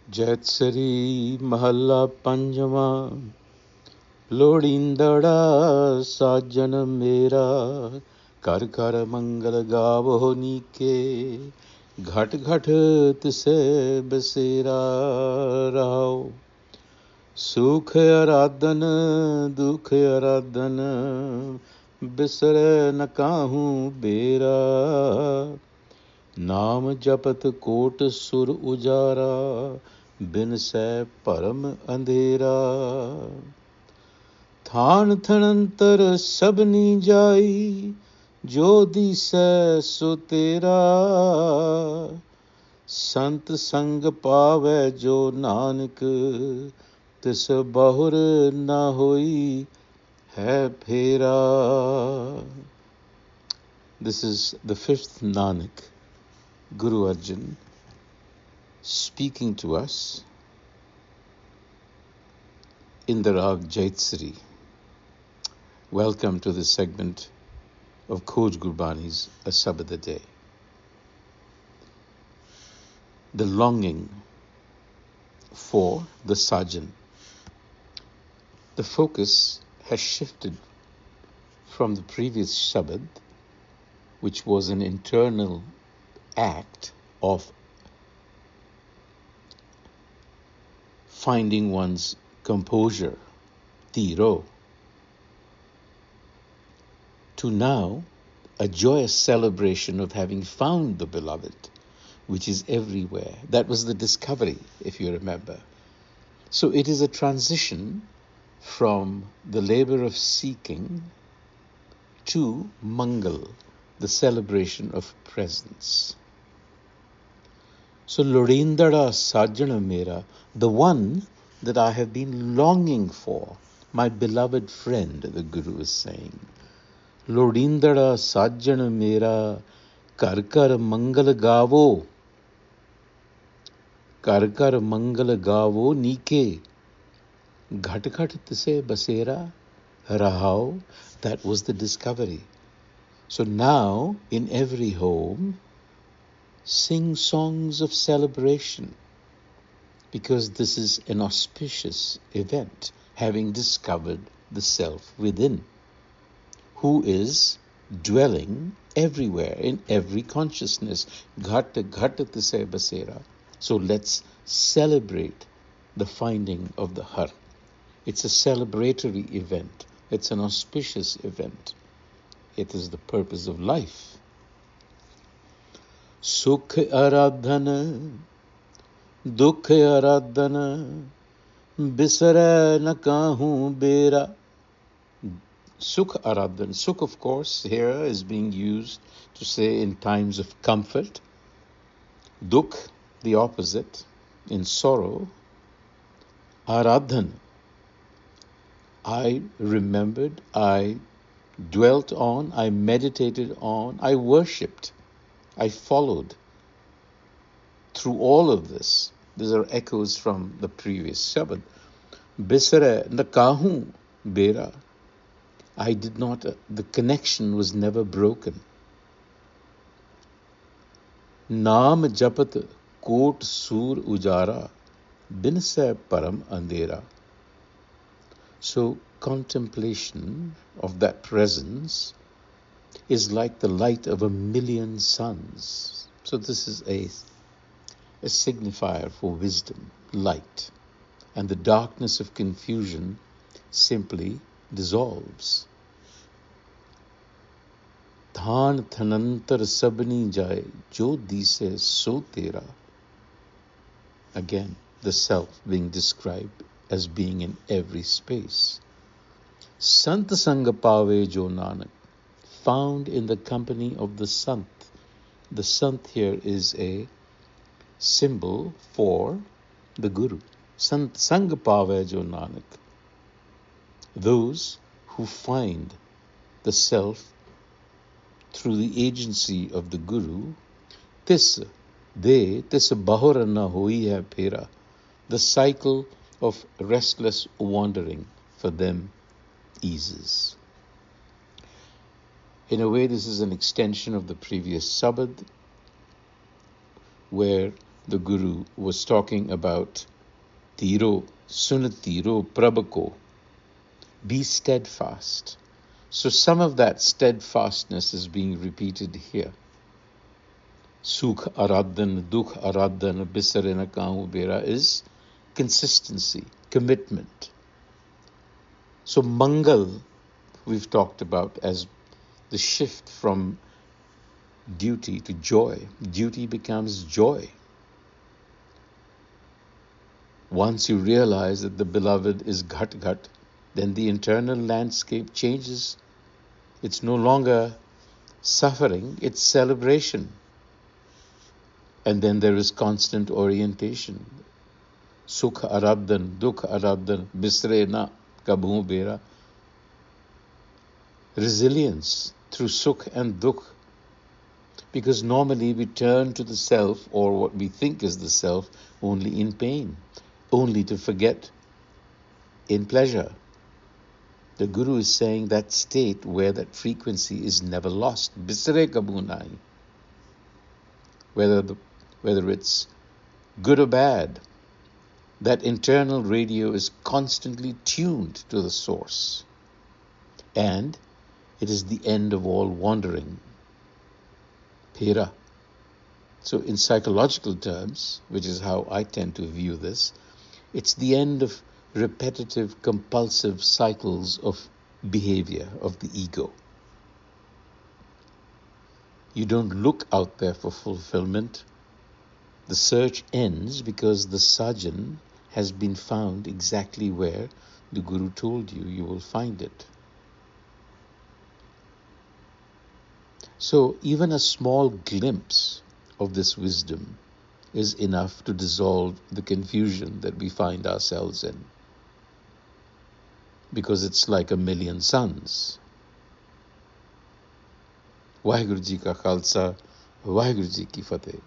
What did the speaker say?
Jatsari Mahalla Panjama Lodindada Sajan Mera Kar Kar Mangal Gavo Nike Ghat Ghat Tise Basera Rao Sukh Aradhan Dukh Aradhan Bisare Nakahu Bera नाम जपत coat सुर उजारा बिन सै परम अंधेरा थान थनंतर सबनी जाई जो दिसै सो तेरा संत संग पावै जो नानक तिस बहुर न होई है फेरा. This is the fifth Nanak, Guru Arjan, speaking to us in the Rag Jaitsari. Welcome to this segment of Khoj Gurbani's a-sabad-a-day. The longing for the Sajan. The focus has shifted from the previous Shabad, which was an internal act of finding one's composure, tiro, to now a joyous celebration of having found the beloved, which is everywhere. That was the discovery, if you remember. So it is a transition from the labor of seeking to Mangal, the celebration of presence. So Loridara Sajan Mera, the one that I have been longing for, my beloved friend, the Guru is saying. Loridara Sajan Mera, Kar Kar Mangal Gavo. Kar Kar Mangal Gavo Nike. Ghat Ghat Tise Basera Rahao. That was the discovery. So now, in every home, sing songs of celebration, because this is an auspicious event, having discovered the self within, who is dwelling everywhere, in every consciousness. Ghat Ghat Tise Basera. So let's celebrate the finding of the Har. It's a celebratory event. It's an auspicious event. It is the purpose of life. Sukh aradhan, dukh aradhan, bisare na kahu bera. Sukh aradhan. Sukh, of course, here is being used to say in times of comfort. Dukh, the opposite, in sorrow. Aradhan. I remembered, I dwelt on, I meditated on, I worshipped, I followed through all of this. These are echoes from the previous Shabad. Bisare nakahu bera. I did not, the connection was never broken. Naam japat kot sur ujara bin se param andera. So contemplation of that presence is like the light of 1,000,000 suns. So this is a signifier for wisdom, light. And the darkness of confusion simply dissolves. Than thanantar sabni jai, jo dise so tera. Again, the self being described as being in every space. Sant sanga pave jo nanak, found in the company of the Sant. The Sant here is a symbol for the Guru. Sant sanga pave jo nanak. Those who find the self through the agency of the Guru, tis bahur na hoi hai phera. The cycle of restless wandering for them eases. In a way, this is an extension of the previous Sabad, where the Guru was talking about Tiro, Sunatiro, Prabhako, be steadfast. So some of that steadfastness is being repeated here. Sukh aradhan, dukh aradhan, bisarena kahu bera is consistency, commitment. So Mangal, we've talked about as the shift from duty to joy. Duty becomes joy. Once you realize that the beloved is Ghat Ghat, then the internal landscape changes. It's no longer suffering, it's celebration. And then there is constant orientation. Sukh aradhan, dukh aradhan, bisre na kabhu bera. Resilience through sukh and dukh. Because normally we turn to the self, or what we think is the self, only in pain, only to forget in pleasure. The Guru is saying that state where that frequency is never lost. Bisre kabhu nahi. Whether it's good or bad, that internal radio is constantly tuned to the source. And it is the end of all wandering. Pera. So in psychological terms, which is how I tend to view this, it's the end of repetitive, compulsive cycles of behavior of the ego. You don't look out there for fulfillment. The search ends because the Sajan has been found exactly where the Guru told you you will find it. So even a small glimpse of this wisdom is enough to dissolve the confusion that we find ourselves in. Because it's like a million suns. Waheguru Ji Ka Khalsa, Waheguru Ji Ki Fateh.